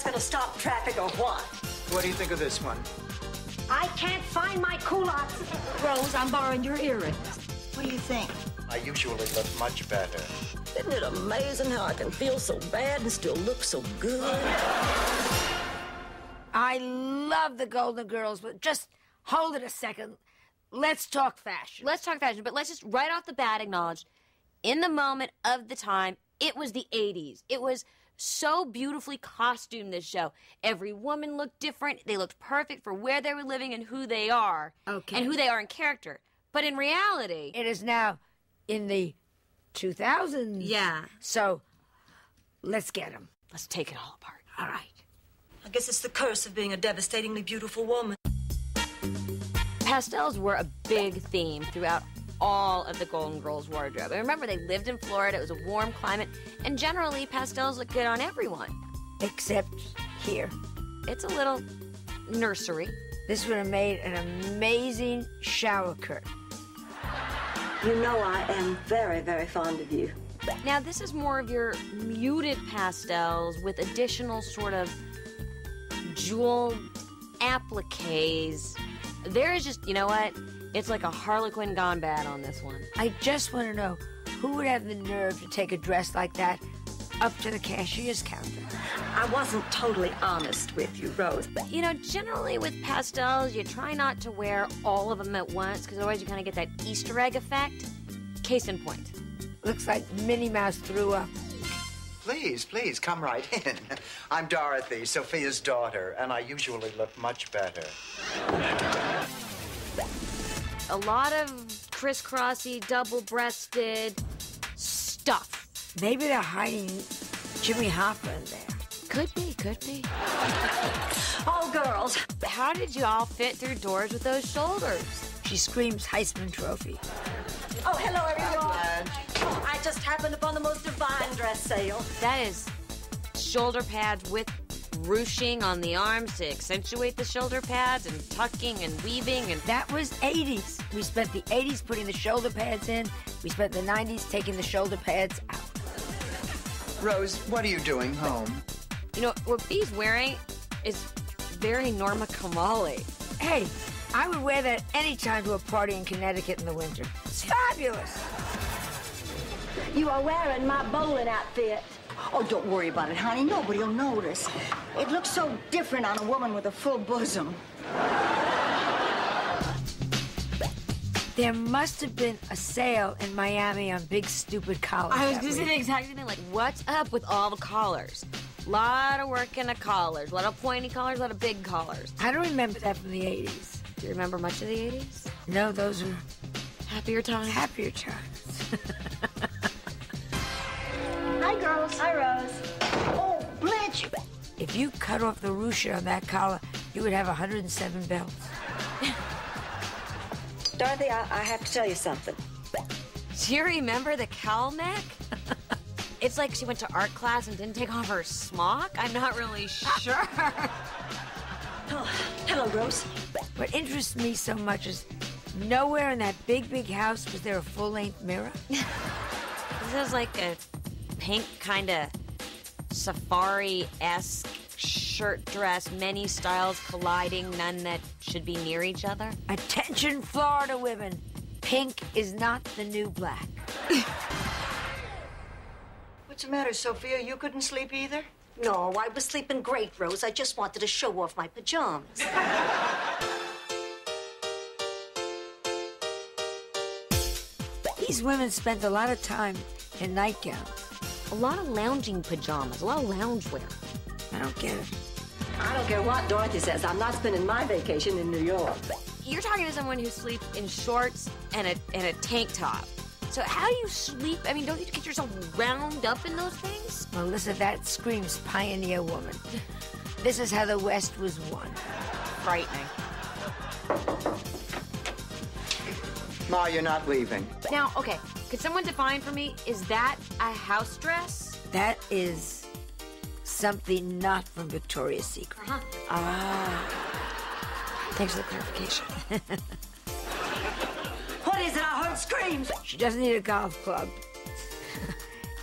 gonna stop traffic or what? What do you think of this one? I can't find my culottes. Rose, I'm borrowing your earrings. What do you think? I usually look much better. Isn't it amazing how I can feel so bad and still look so good? I love the Golden Girls, but just hold it a second. Let's talk fashion. Let's talk fashion, but let's just right off the bat acknowledge, in the moment of the time, it was the 80s. It was so beautifully costumed, this show. Every woman looked different. They looked perfect for where they were living and who they are. Okay. And who they are in character. But in reality... It is now in the 2000s. Yeah. So, let's get them. Let's take it all apart. All right. I guess it's the curse of being a devastatingly beautiful woman. Pastels were a big theme throughout all of the Golden Girls wardrobe. And remember, they lived in Florida. It was a warm climate. And generally, pastels look good on everyone. Except here. It's a little nursery. This would have made an amazing shower curtain. You know I am very, very fond of you. Now, this is more of your muted pastels with additional sort of jeweled appliques. There is just, you know what? It's like a Harlequin gone bad on this one. I just want to know, who would have the nerve to take a dress like that up to the cashier's counter? I wasn't totally honest with you, Rose. You know, generally with pastels, you try not to wear all of them at once, because otherwise you kind of get that Easter egg effect. Case in point. Looks like Minnie Mouse threw up. Please, please, come right in. I'm Dorothy, Sophia's daughter, and I usually look much better. A lot of crisscrossy, double-breasted stuff. Maybe they're hiding Jimmy Hoffa in there. Could be, could be. Oh, girls. How did you all fit through doors with those shoulders? She screams Heisman Trophy. Oh, hello, everyone. Oh, I just happened upon the most divine dress sale. That is shoulder pads with ruching on the arms to accentuate the shoulder pads and tucking and weaving and... That was 80s. We spent the 80s putting the shoulder pads in. We spent the 90s taking the shoulder pads out. Rose, what are you doing home? You know, what Bee's wearing is very Norma Kamali. Hey, I would wear that any time to a party in Connecticut in the winter. It's fabulous. You are wearing my bowling outfit. Oh, don't worry about it, honey. Nobody will notice. It looks so different on a woman with a full bosom. There must have been a sale in Miami on big, stupid collars. I was going to say the exact same thing. Like, what's up with all the collars? A lot of work in the collars. A lot of pointy collars, a lot of big collars. I don't remember that from the 80s. Do you remember much of the 80s? No, those are... Happier times? Happier times. Hi, girls. Hi, Rose. Oh, Blanche. If you cut off the ruche on that collar, you would have 107 bells. Dorothy, I have to tell you something. Do you remember the cowl neck? It's like she went to art class and didn't take off her smock? I'm not really sure. Oh, hello, Rose. What interests me so much is nowhere in that big, big house was there a full-length mirror. This is like a pink kind of safari-esque shirt dress, many styles colliding, none that should be near each other. Attention, Florida women. Pink is not the new black. What's the matter, Sophia? You couldn't sleep either? No, I was sleeping great, Rose. I just wanted to show off my pajamas. These women spent a lot of time in nightgowns. A lot of lounging pajamas, a lot of loungewear. I don't get it. I don't care what Dorothy says. I'm not spending my vacation in New York. You're talking to someone who sleeps in shorts and a tank top. So how do you sleep? I mean, don't you get yourself wound up in those things? Melissa, that screams pioneer woman. This is how the West was won. Frightening. Ma, you're not leaving. Now, okay, could someone define for me, is that a house dress? That is something not from Victoria's Secret. Uh-huh. Ah. Thanks for the clarification. What is it? I heard screams. She doesn't need a golf club.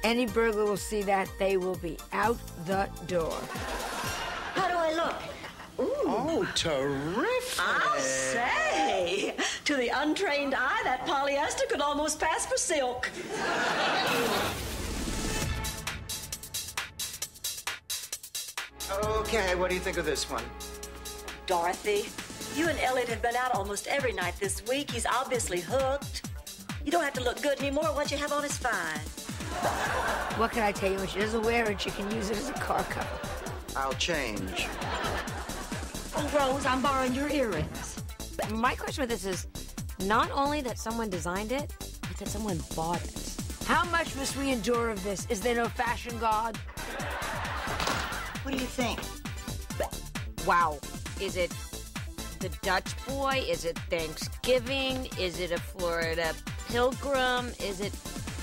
Any burglar will see that, they will be out the door. Oh, terrific. I'll say, to the untrained eye, that polyester could almost pass for silk. Okay, what do you think of this one? Dorothy, you and Elliot have been out almost every night this week. He's obviously hooked. You don't have to look good anymore. What you have on is fine. What can I tell you? When she doesn't wear it, she can use it as a car cover. I'll change. Oh, Rose, I'm borrowing your earrings. My question with this is not only that someone designed it, but that someone bought it. How much must we endure of this? Is there no fashion god? What do you think? Wow. Is it the Dutch boy? Is it Thanksgiving? Is it a Florida pilgrim? Is it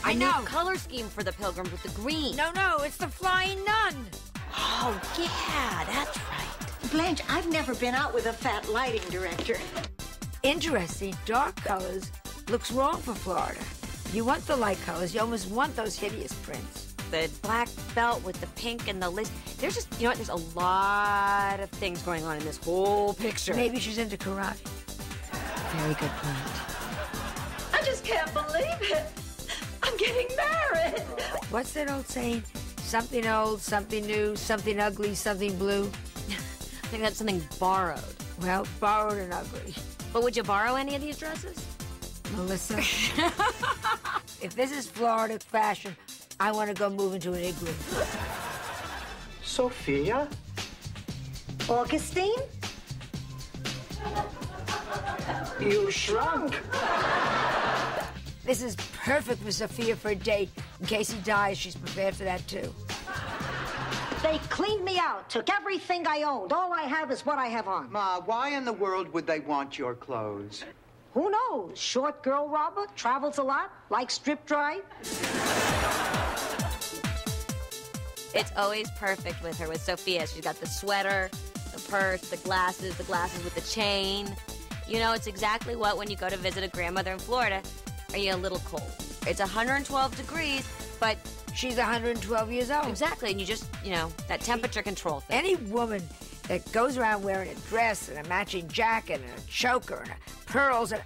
I know. new color scheme for the pilgrims with the green? No, it's the flying nun. Oh, yeah, that's right. Blanche, I've never been out with a fat lighting director. Interesting. Dark colors looks wrong for Florida. You want the light colors. You almost want those hideous prints. The black belt with the pink and the lace. There's just, you know what, there's a lot of things going on in this whole picture. Maybe she's into karate. Very good point. I just can't believe it. I'm getting married. What's that old saying? Something old, something new, something ugly, something blue. I think that's something borrowed. Well, borrowed and ugly. But would you borrow any of these dresses? Melissa, if this is Florida fashion, I want to go move into an igloo. Sophia? Augustine? You shrunk. This is perfect for Sophia for a date. In case he dies, she's prepared for that too. They cleaned me out, took everything I owned. All I have is what I have on. Ma, why in the world would they want your clothes? Who knows? Short girl robber, travels a lot, likes strip drive. It's always perfect with her, with Sophia. She's got the sweater, the purse, the glasses with the chain. You know, it's exactly what, when you go to visit a grandmother in Florida, are you a little cold? It's 112 degrees, but She's 112 years old. exactly, and you just, you know, that temperature control thing. Any woman that goes around wearing a dress and a matching jacket and a choker and pearls and...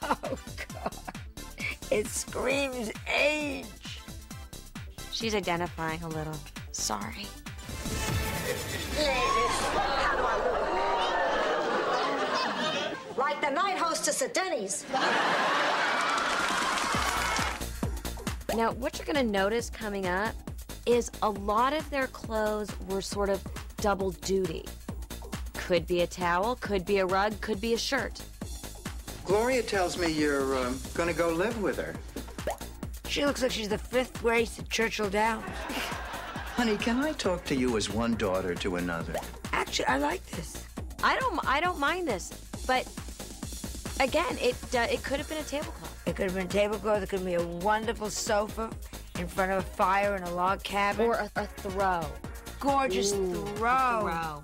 Oh, God. It screams age. She's identifying a little. Sorry. Like the night hostess at Denny's. Now, what you're going to notice coming up is a lot of their clothes were sort of double duty. Could be a towel, could be a rug, could be a shirt. Gloria tells me you're gonna go live with her. She looks like she's the fifth race at Churchill Downs. Honey, can I talk to you as one daughter to another? Actually, I like this. I don't mind this, but again, it could have been a tablecloth. It could have been a tablecloth. It could be a wonderful sofa in front of a fire in a log cabin. Or a throw. Gorgeous throw. Throw.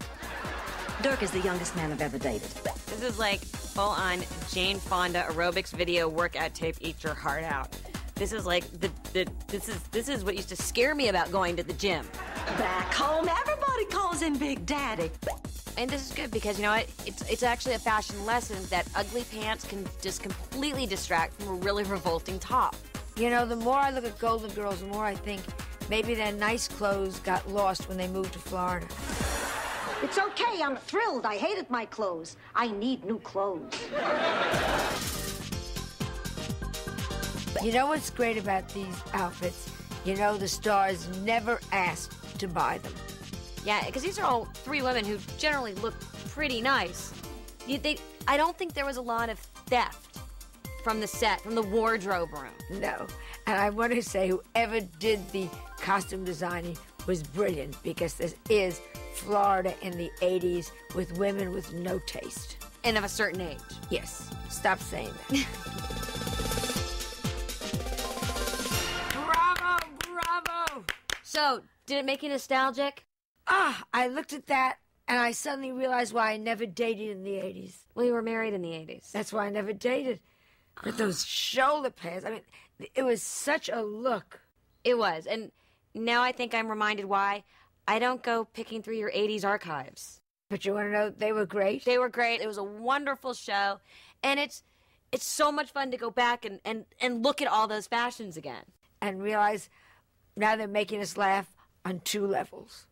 Dirk is the youngest man I've ever dated. This is like full-on Jane Fonda aerobics video workout tape. Eat your heart out. This is like this is what used to scare me about going to the gym. Back home, everybody calls him Big Daddy. And this is good because, you know what, it's actually a fashion lesson that ugly pants can just completely distract from a really revolting top. You know, the more I look at Golden Girls, the more I think maybe their nice clothes got lost when they moved to Florida. It's okay, I'm thrilled. I hated my clothes. I need new clothes. You know what's great about these outfits? You know the stars never asked to buy them. Yeah, because these are all three women who generally look pretty nice. I don't think there was a lot of theft from the set, from the wardrobe room. No. And I want to say whoever did the costume designing was brilliant because this is Florida in the 80s with women with no taste. And of a certain age. Yes. Stop saying that. Bravo! Bravo! So, did it make you nostalgic? I looked at that and I suddenly realized why I never dated in the 80s. Well, you were married in the 80s. That's why I never dated. With those shoulder pads. I mean, it was such a look. It was. And now I think I'm reminded why I don't go picking through your 80s archives. But you want to know, they were great. They were great. It was a wonderful show. And it's so much fun to go back and look at all those fashions again. And realize now they're making us laugh on 2 levels.